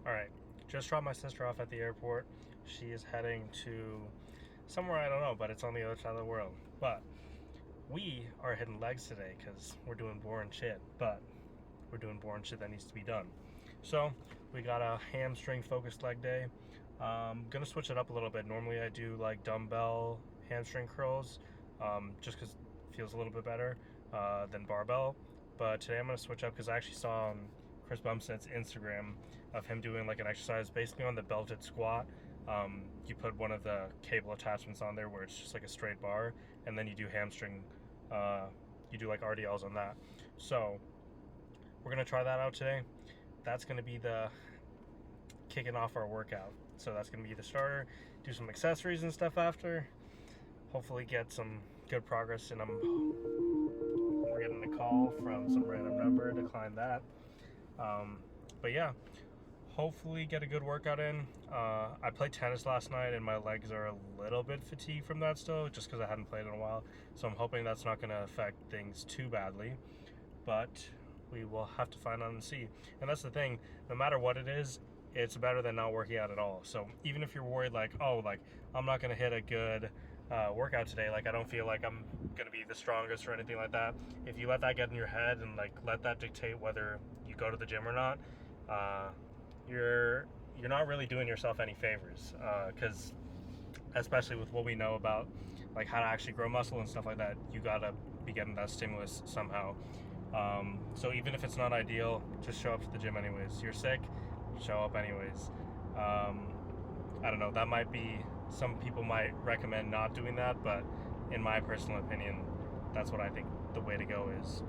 All right, just dropped my sister off at the airport. She is heading to somewhere I don't know, but it's on the other side of the world. But we are hitting legs today because we're doing boring shit, but we're doing boring shit that needs to be done. So we got a hamstring focused leg day. Gonna switch it up a little bit. Normally I do like dumbbell hamstring curls, just because it feels a little bit better than barbell. But today I'm gonna switch up because I actually saw on Chris Bumstead's Instagram of him doing like an exercise basically on the belted squat. You put one of the cable attachments on there where it's just like a straight bar, and then you do hamstring. Uh, you do like RDLs on that. So we're gonna try that out today. That's gonna be the kicking off our workout. So that's gonna be the starter. Do some accessories and stuff after. Hopefully get some good progress. And we're getting a call from some random number. Decline that. But yeah, hopefully get a good workout in. I played tennis last night and my legs are a little bit fatigued from that still, just because I hadn't played in a while. So I'm hoping that's not going to affect things too badly. But we will have to find out and see. And that's the thing, no matter what it is, it's better than not working out at all. So even if you're worried like, oh, like I'm not going to hit a good workout today, like I don't feel like I'm going to be the strongest or anything like that, if you let that get in your head and like let that dictate whether you go to the gym or not, you're not really doing yourself any favors, because especially with what we know about like how to actually grow muscle and stuff like that, you gotta be getting that stimulus somehow. So even if it's not ideal, just show up to the gym anyways. You're sick, show up anyways. I don't know, that might be, some people might recommend not doing that, but in my personal opinion, that's what I think the way to go is.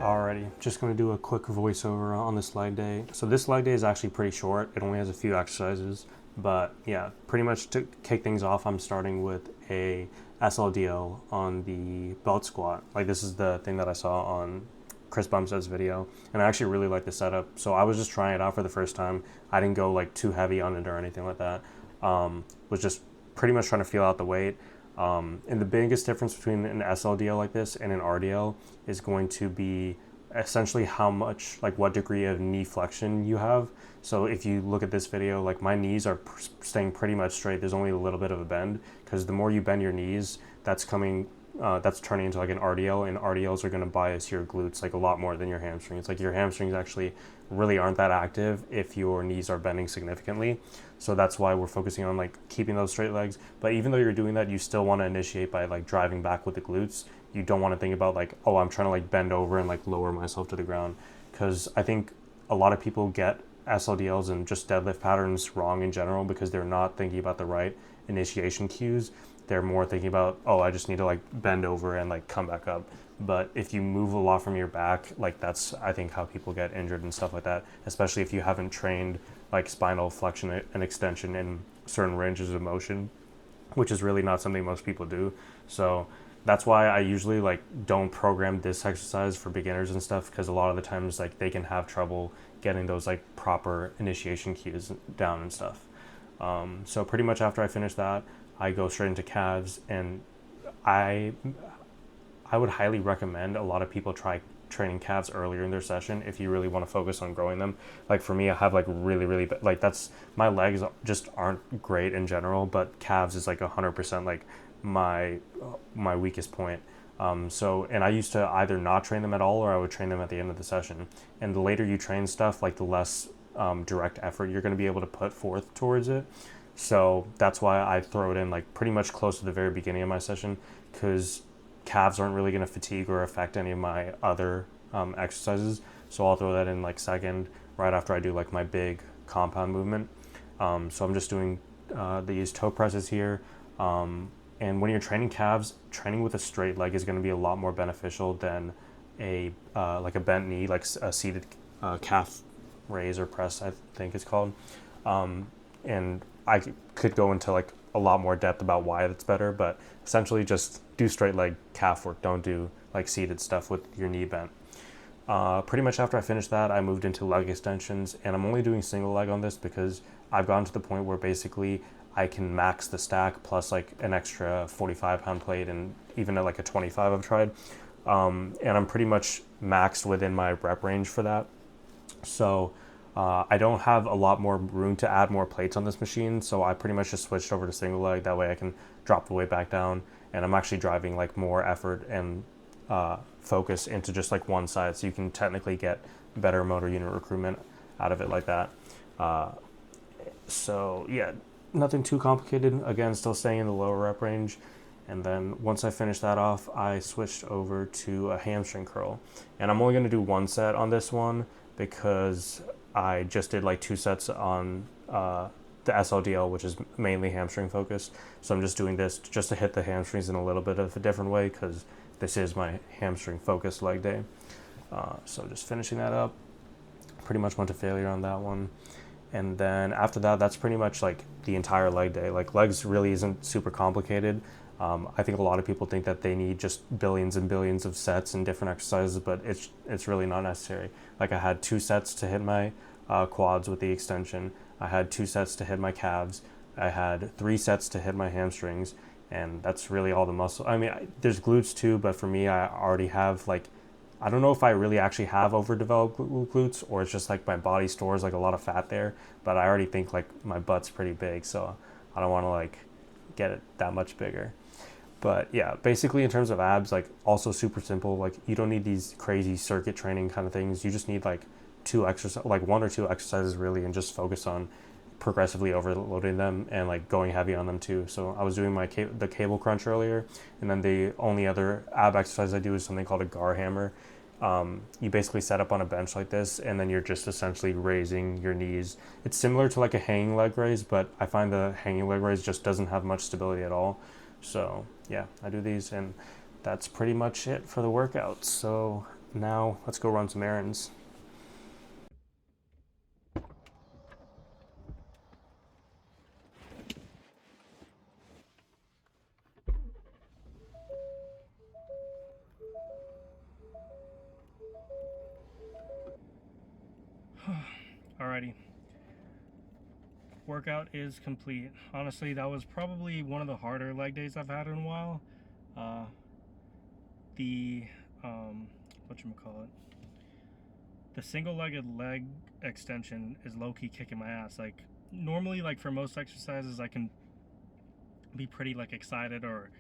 Alrighty, just going to do a quick voiceover on this leg day. So this leg day is actually pretty short. It only has a few exercises, but yeah, pretty much to kick things off, I'm starting with a SLDL on the belt squat. Like this is the thing that I saw on Chris Bumstead's video, and I actually really like the setup. So I was just trying it out for the first time. I didn't go like too heavy on it or anything like that. Was just pretty much trying to feel out the weight. And the biggest difference between an SLDL like this and an RDL is going to be essentially how much, like what degree of knee flexion you have. So if you look at this video, like my knees are staying pretty much straight. There's only a little bit of a bend, because the more you bend your knees, that's turning into like an RDL, and RDLs are going to bias your glutes like a lot more than your hamstrings. Like your hamstrings actually really aren't that active if your knees are bending significantly. So that's why we're focusing on like keeping those straight legs. But even though you're doing that, you still want to initiate by like driving back with the glutes. You don't want to think about like, oh, I'm trying to like bend over and like lower myself to the ground, because I think a lot of people get SLDLs and just deadlift patterns wrong in general because they're not thinking about the right initiation cues. They're more thinking about, oh, I just need to like bend over and like come back up. But if you move a lot from your back, like that's, I think, how people get injured and stuff like that, especially if you haven't trained like spinal flexion and extension in certain ranges of motion, which is really not something most people do. So that's why I usually like don't program this exercise for beginners and stuff, because a lot of the times like they can have trouble getting those like proper initiation cues down and stuff. So pretty much after I finish that, I go straight into calves, and I would highly recommend a lot of people try training calves earlier in their session if you really want to focus on growing them. Like for me, I have like really like that's, my legs just aren't great in general, but calves is like 100% like my weakest point. So, and I used to either not train them at all, or I would train them at the end of the session. And the later you train stuff, like the less direct effort you're going to be able to put forth towards it. So that's why I throw it in like pretty much close to the very beginning of my session, because calves aren't really going to fatigue or affect any of my other exercises. So I'll throw that in like second, right after I do like my big compound movement. So I'm just doing these toe presses here. And when you're training calves, training with a straight leg is going to be a lot more beneficial than a like a bent knee, like a seated calf raise or press, I think it's called. And I could go into like a lot more depth about why that's better, but essentially just do straight leg calf work. Don't do like seated stuff with your knee bent. Pretty much after I finished that, I moved into leg extensions, and I'm only doing single leg on this because I've gotten to the point where basically I can max the stack plus like an extra 45-pound plate, and even at like a 25 I've tried. And I'm pretty much maxed within my rep range for that. So I don't have a lot more room to add more plates on this machine, so I pretty much just switched over to single leg. That way I can drop the weight back down, and I'm actually driving like more effort and focus into just like one side, so you can technically get better motor unit recruitment out of it like that. So yeah, nothing too complicated. Again, still staying in the lower rep range. And then once I finished that off, I switched over to a hamstring curl. And I'm only going to do one set on this one because I just did like 2 sets on the SLDL, which is mainly hamstring focused. So I'm just doing this just to hit the hamstrings in a little bit of a different way, because this is my hamstring focused leg day. So just finishing that up. Pretty much went to failure on that one. And then after that, that's pretty much like the entire leg day. Like legs really isn't super complicated. I think a lot of people think that they need just billions and billions of sets and different exercises, but it's really not necessary. Like I had 2 sets to hit my quads with the extension. I had 2 sets to hit my calves. I had 3 sets to hit my hamstrings, and that's really all the muscle. I mean, there's glutes too, but for me, I already have like, I don't know if I really actually have overdeveloped glutes, or it's just like my body stores like a lot of fat there, but I already think like my butt's pretty big, so I don't want to like get it that much bigger. But yeah, basically in terms of abs, like also super simple. Like you don't need these crazy circuit training kind of things. You just need like 2 exercise, like 1 or 2 exercises really, and just focus on progressively overloading them and like going heavy on them too. So I was doing the cable crunch earlier, and then the only other ab exercise I do is something called a gar hammer. You basically set up on a bench like this, and then you're just essentially raising your knees. It's similar to like a hanging leg raise, but I find the hanging leg raise just doesn't have much stability at all. So yeah, I do these, and that's pretty much it for the workout. So now let's go run some errands. Alrighty, workout is complete. Honestly, that was probably one of the harder leg days I've had in a while. Uh, the whatchamacallit, the single-legged leg extension is low-key kicking my ass. Like normally, like for most exercises, I can be pretty like excited or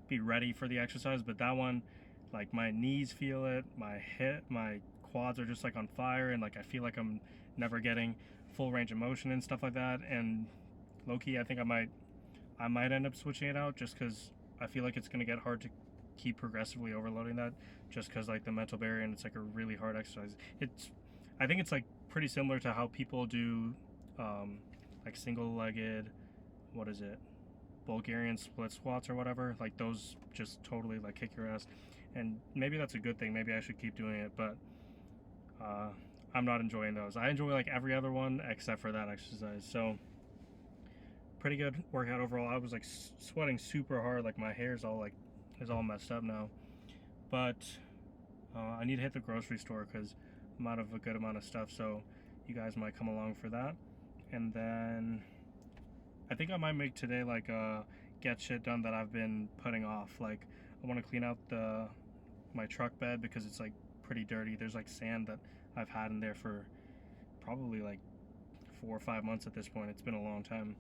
be ready for the exercise, but that one, like my knees feel it, my quads are just like on fire, and like I feel like I'm never getting full range of motion and stuff like that. And low-key, I think I might end up switching it out, just because I feel like it's going to get hard to keep progressively overloading that, just because like the mental barrier, and it's like a really hard exercise. I think it's like pretty similar to how people do like single-legged, what is it, Bulgarian split squats or whatever. Like those just totally like kick your ass, and maybe that's a good thing. Maybe I should keep doing it, but uh, I'm not enjoying those. I enjoy like every other one except for that exercise. So pretty good workout overall. I was like sweating super hard. Like my hair is all messed up now. But I need to hit the grocery store because I'm out of a good amount of stuff. So you guys might come along for that. And then I think I might make today like a get shit done that I've been putting off. Like I want to clean out my truck bed because it's like pretty dirty. There's like sand that I've had in there for probably like 4 or 5 months at this point. It's been a long time.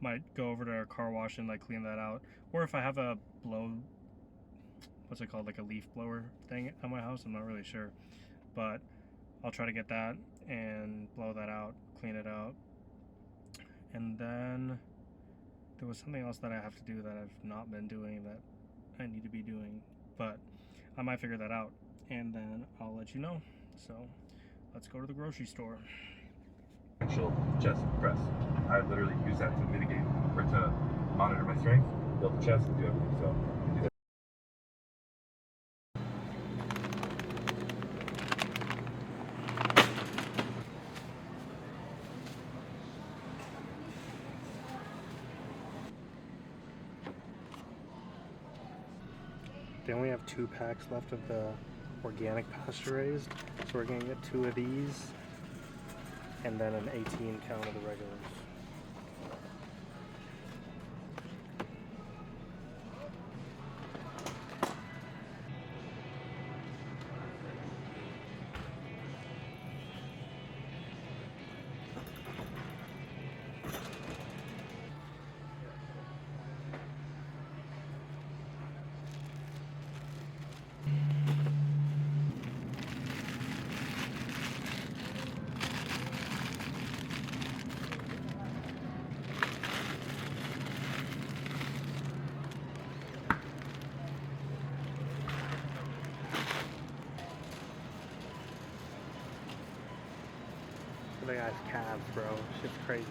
Might go over to our car wash and like clean that out. Or if I have a what's it called, like a leaf blower thing at my house, I'm not really sure. But I'll try to get that. and blow that out, clean it out. And then there was something else that I have to do that I've not been doing that I need to be doing, but I might figure that out, and then I'll let you know. So let's go to the grocery store. Actual chest press. I literally use that to mitigate or to monitor my strength, build the chest, and do everything. So I do that. They only have 2 packs left of the organic pasture raised, so we're gonna get 2 of these and then an 18 count of the regulars. They got calves, bro. Shit's crazy.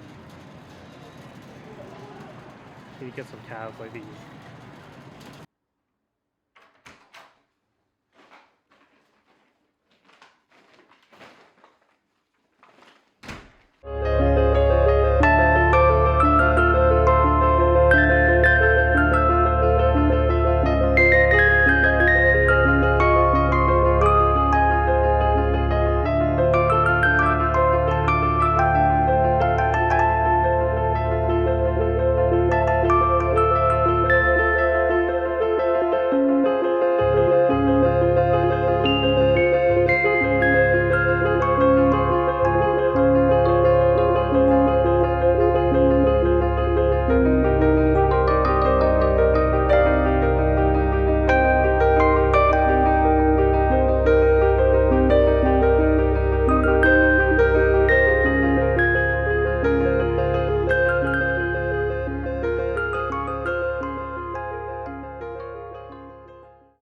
You need to get some calves like these.